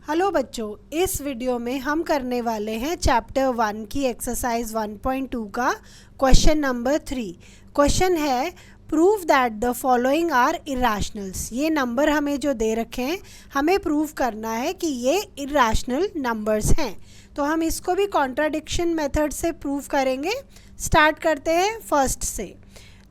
Hello बच्चों, इस video में हम करने वाले हैं चैप्टर 1 की एक्सरसाइज 1.2 का क्वेश्चन नंबर 3। क्वेश्चन है prove that the following are irrationals. ये नंबर हमें जो दे रखे हैं हमें प्रूव करना है कि ये इरेशनल नंबर्स हैं। तो हम इसको भी कॉन्ट्राडिक्शन मेथड से प्रूव करेंगे। स्टार्ट करते हैं फर्स्ट से।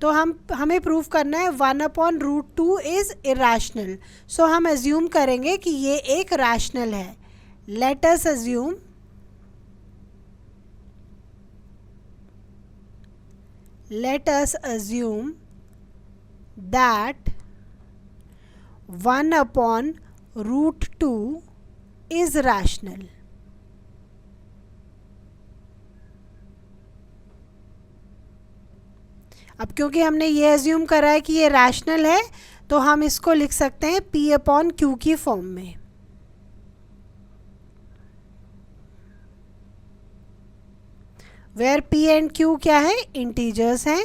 तो हमें प्रूव करना है 1/√2 इज़ इरेशनल। सो हम एज्यूम करेंगे कि ये एक रैशनल है। Late us assume that 1/√2 is rational. अब क्योंकि हमने ये एज्यूम करा है कि ये रैशनल है तो हम इसको लिख सकते हैं P/Q की फॉर्म में। वेयर P एंड Q क्या है? इंटीजर्स हैं।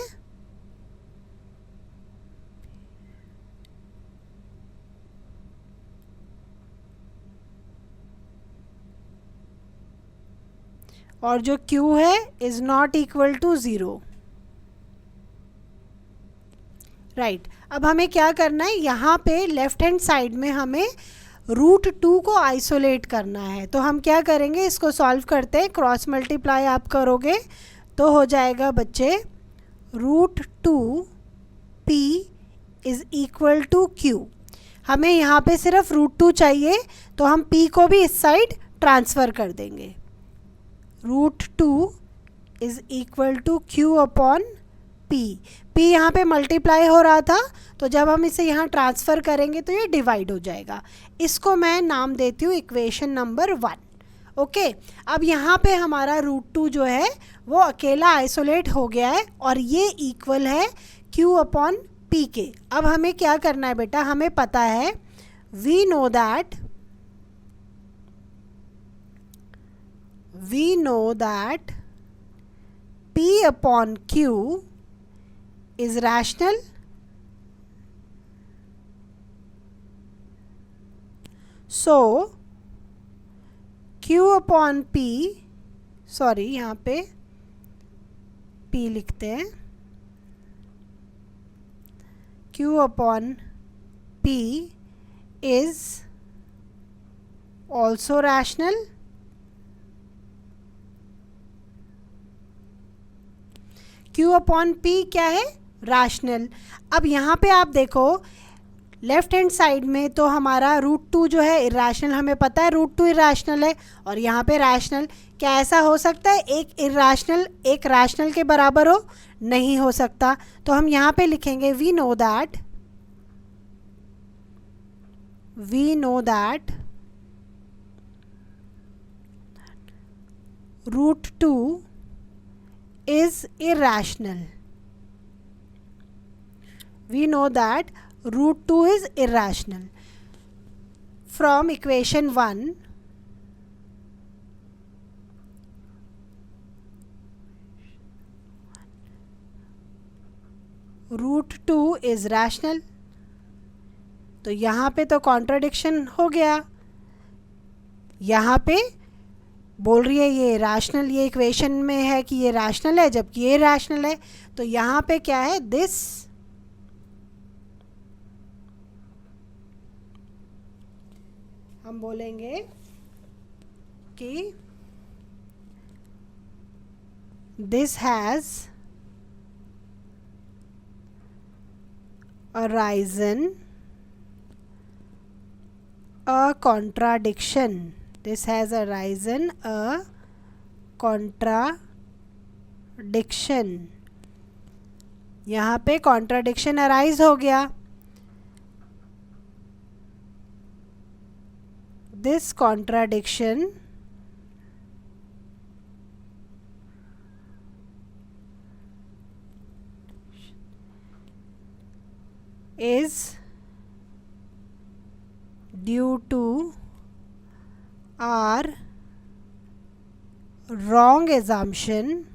और जो Q है is not equal to 0। Right. अब हमें क्या करना है, यहाँ पे लेफ्ट हैंड साइड में हमें √2 को आइसोलेट करना है। तो हम क्या करेंगे, इसको सॉल्व करते हैं। क्रॉस मल्टीप्लाई आप करोगे तो हो जाएगा बच्चे √2p is equal to Q। हमें यहाँ पे सिर्फ √2 चाहिए तो हम p को भी इस साइड ट्रांसफ़र कर देंगे। √2 is equal to Q/P। P यहाँ पे मल्टीप्लाई हो रहा था तो जब हम इसे यहाँ ट्रांसफ़र करेंगे तो ये डिवाइड हो जाएगा। इसको मैं नाम देती हूँ इक्वेशन नंबर 1। ओके। अब यहाँ पे हमारा √2 जो है वो अकेला आइसोलेट हो गया है और ये इक्वल है Q/P के। अब हमें क्या करना है बेटा, हमें पता है we know that P/Q is rational. So Q/P, sorry यहाँ पे P लिखते हैं, Q/P is also rational. Q/P क्या है? रैशनल। अब यहाँ पे आप देखो लेफ्ट हैंड साइड में तो हमारा √2 जो है इरेशनल, हमें पता है √2 इरेशनल है और यहाँ पे रैशनल। क्या ऐसा हो सकता है एक इरेशनल एक रैशनल के बराबर हो? नहीं हो सकता। तो हम यहाँ पे लिखेंगे we know that √2 is irrational. We know that √2 is irrational. From equation 1, √2 is rational. तो यहाँ पे तो कॉन्ट्राडिक्शन हो गया। यहाँ पे बोल रही है ये रैशनल, ये इक्वेशन में है कि ये रैशनल है जबकि ये रैशनल है। तो यहाँ पे क्या है, दिस हम बोलेंगे कि this has arisen a contradiction. This has arisen a contradiction. यहाँ पे contradiction arise हो गया। This contradiction is due to our wrong assumption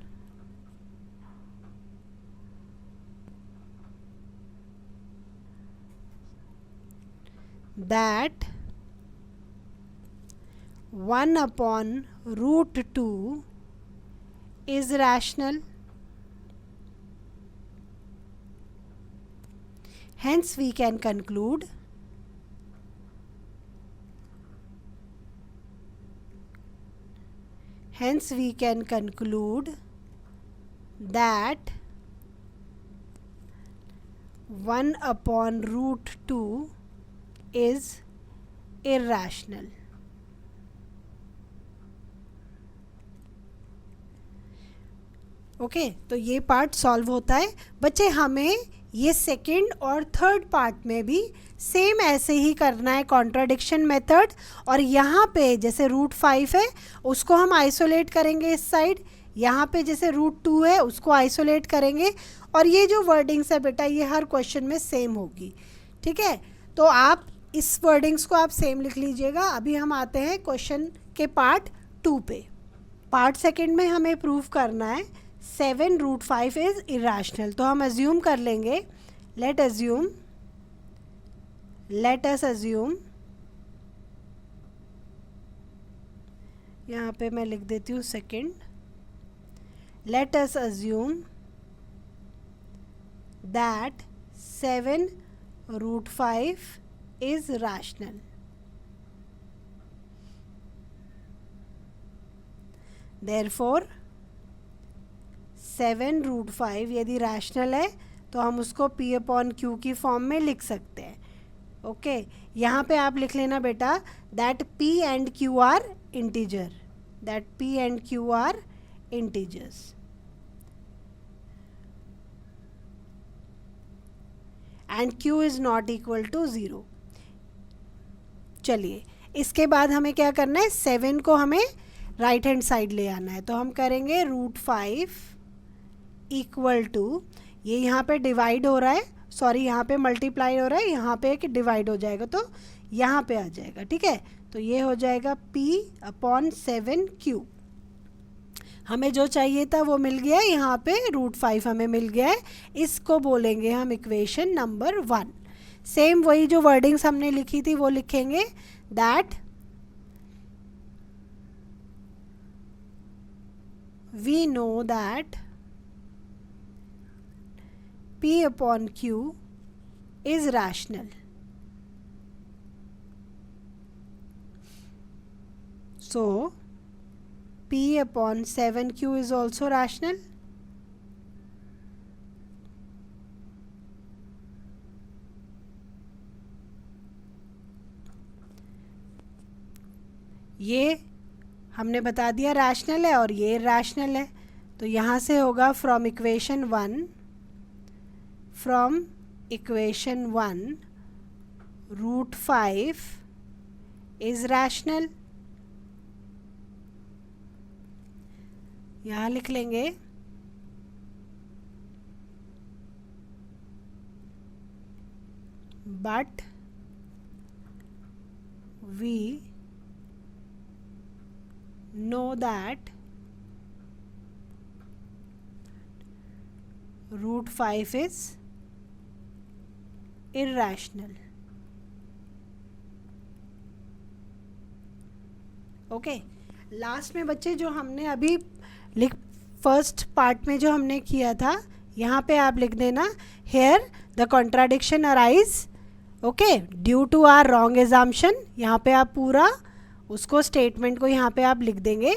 that 1 upon root 2 is rational. Hence we can conclude that 1 upon root 2 is irrational. Okay तो ये part solve होता है बच्चे. हमें ये सेकंड और थर्ड पार्ट में भी सेम ऐसे ही करना है, कॉन्ट्राडिक्शन मेथड. और यहाँ पे जैसे रूट 5 है उसको हम आइसोलेट करेंगे इस साइड, यहाँ पे जैसे रूट 2 है उसको आइसोलेट करेंगे. और ये जो वर्डिंग्स है बेटा ये हर क्वेश्चन में सेम होगी. ठीक है, तो आप इस वर्डिंग्स को आप सेम लिख लीजिएगा. अभी हम आते हैं क्वेश्चन के पार्ट 2 पे. पार्ट सेकंड में हमें प्रूव करना है 7 रूट 5 इज इरेशनल. तो हम अज्यूम कर लेंगे, लेट अस अज्यूम, यहाँ पे मैं लिख देती हूँ second. Let us assume that 7 root 5 is rational. Therefore 7 root 5 यदि रैशनल है तो हम उसको P अपॉन Q की फॉर्म में लिख सकते हैं. ओके यहाँ पे आप लिख लेना बेटा that P and Q are integer, that P and Q are integers. And Q is not equal to 0. चलिए इसके बाद हमें क्या करना है, 7 को हमें राइट हैंड साइड ले आना है. तो हम करेंगे रूट 5 इक्वल टू, ये यहाँ पे डिवाइड हो रहा है, सॉरी यहाँ पे मल्टीप्लाई हो रहा है, यहाँ पे कि डिवाइड हो जाएगा तो यहाँ पे आ जाएगा. ठीक है, तो ये हो जाएगा P अपॉन 7Q. हमें जो चाहिए था वो मिल गया. यहाँ पे रूट 5 हमें मिल गया है. इसको बोलेंगे हम इक्वेशन नंबर 1. सेम वही जो वर्डिंग्स हमने लिखी थी वो लिखेंगे, that we know that P upon Q is rational. So P upon 7Q is also rational. ये हमने बता दिया रैशनल है और ये रैशनल है. तो यहाँ से होगा from equation 1 root 5 is rational. यहाँ लिख लेंगे but we know that root 5 is irrational. Okay last में बच्चे जो हमने अभी फर्स्ट पार्ट में जो हमने किया था यहाँ पे आप लिख देना here the contradiction arise okay due to our wrong assumption. यहाँ पे आप पूरा उसको स्टेटमेंट को यहाँ पे आप लिख देंगे.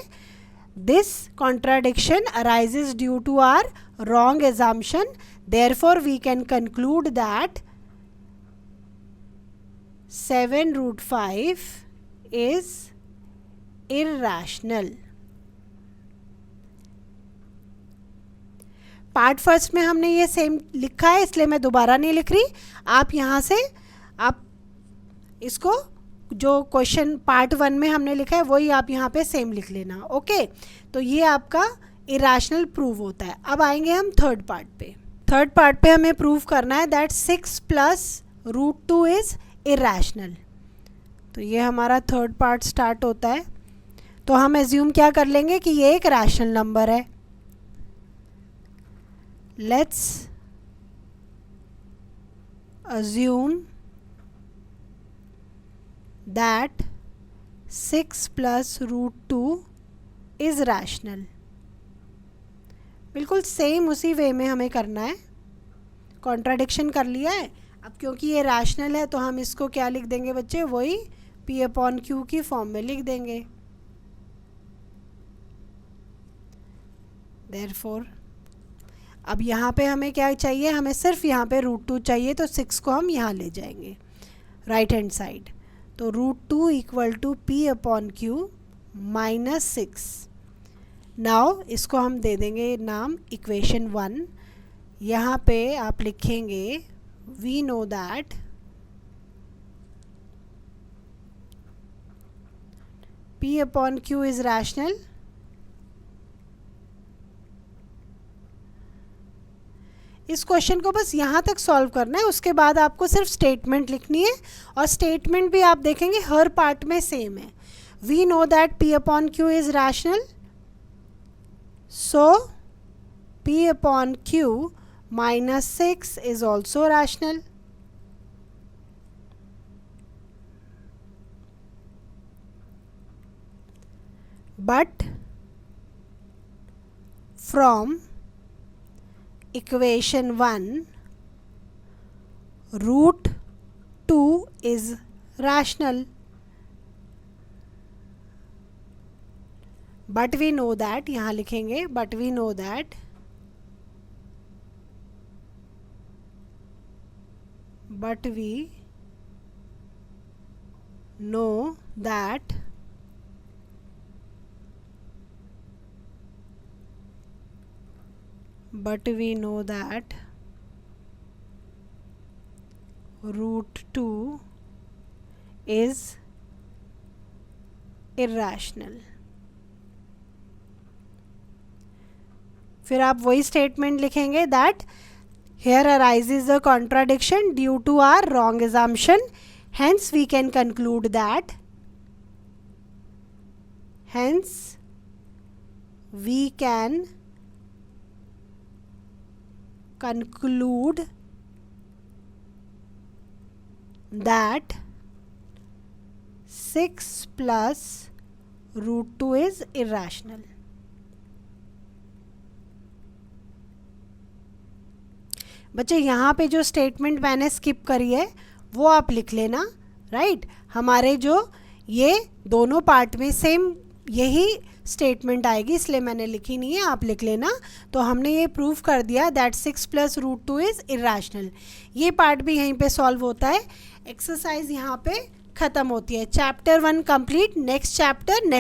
This contradiction arises due to our wrong assumption, therefore we can conclude that 7 root 5 is irrational. Part first में हमने ये सेम लिखा है इसलिए मैं दोबारा नहीं लिख रही. आप यहाँ से आप इसको जो क्वेश्चन पार्ट 1 में हमने लिखा है वही आप यहाँ पे सेम लिख लेना. ओके तो ये आपका इरैशनल प्रूव होता है. अब आएंगे हम थर्ड पार्ट पे. थर्ड पार्ट पे हमें प्रूव करना है that 6 plus root 2 is irrational. तो ये हमारा थर्ड पार्ट स्टार्ट होता है. तो हम एज्यूम क्या कर लेंगे कि ये एक रैशनल नंबर है. Let's assume that 6 plus root 2 is rational. बिल्कुल सेम उसी वे में हमें करना है। कॉन्ट्राडिक्शन कर लिया है, अब क्योंकि ये रैशनल है तो हम इसको क्या लिख देंगे बच्चे, वही P अपॉन Q की फॉर्म में लिख देंगे। देयरफॉर अब यहाँ पे हमें क्या चाहिए, हमें सिर्फ यहाँ पे रूट 2 चाहिए, तो 6 को हम यहाँ ले जाएंगे राइट हैंड साइड। तो root 2 equal to P upon Q minus 6। Now इसको हम दे देंगे नाम इक्वेशन 1। यहाँ पे आप लिखेंगे we know that P upon Q is rational. इस क्वेश्चन को बस यहाँ तक सॉल्व करना है, उसके बाद आपको सिर्फ स्टेटमेंट लिखनी है, और स्टेटमेंट भी आप देखेंगे हर पार्ट में सेम है। We know that P upon Q is rational, so P upon Q minus 6 is also rational. But from equation 1, root 2 is rational. But we know that, यहाँ लिखेंगे but we know that root 2 is irrational. फिर आप वही statement लिखेंगे that here arises a contradiction due to our wrong assumption, hence we can conclude that that 6 plus root 2 is irrational. बच्चे यहाँ पे जो स्टेटमेंट मैंने स्किप करी है वो आप लिख लेना राइट। हमारे जो ये दोनों पार्ट में सेम यही स्टेटमेंट आएगी, इसलिए मैंने लिखी नहीं है, आप लिख लेना। तो हमने ये प्रूव कर दिया that 6 plus root 2 is irrational. ये पार्ट भी यहीं पे सॉल्व होता है, एक्सरसाइज यहाँ पे ख़त्म होती है। Chapter 1 complete, next chapter